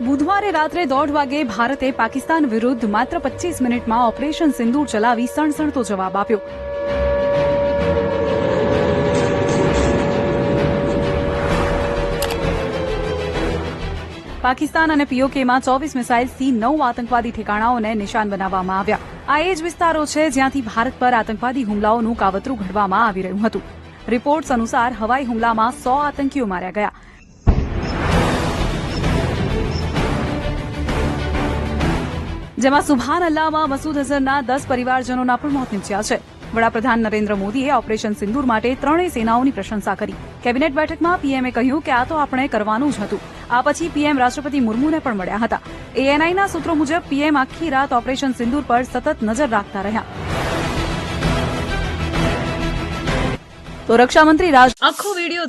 બુધવારે રાત્રે 1:30 વાગે ભારતે પાકિસ્તાન વિરુદ્ધ માત્ર 25 મિનિટમાં ઓપરેશન સિંદૂર ચલાવી સણસણતો જવાબ આપ્યો. પાકિસ્તાન અને પીઓકેમાં 24 મિસાઇલ્સથી 9 આતંકવાદી ઠેકાણાઓને નિશાન બનાવવામાં આવ્યા. આ એ જ વિસ્તારો છે જ્યાંથી ભારત પર આતંકવાદી હુમલાઓનું કાવતરું ઘડવામાં આવી રહ્યું હતું. રિપોર્ટ્સ અનુસાર હવાઈ હુમલામાં 100 આતંકીઓ માર્યા ગયા. જેમાં સુભાન અલ્લાહમાં મસૂદ અઝહરના 10 પરિવારજનોના પણ મોત નીપજ્યા છે. વડાપ્રધાન નરેન્દ્ર મોદીએ ઓપરેશન સિંદૂર માટે ત્રણેય સેનાઓની પ્રશંસા કરી. કેબિનેટ બેઠકમાં પીએમએ કહ્યું કે આ તો આપણે કરવાનું જ હતું. આ પછી પીએમ રાષ્ટ્રપતિ મુર્મુને પણ મળ્યા હતા. એએનઆઈના સૂત્રો મુજબ પીએમ આખી રાત ઓપરેશન સિંદૂર પર સતત નજર રાખતા રહ્યા. તો રક્ષામંત્રી આખો વિડીયો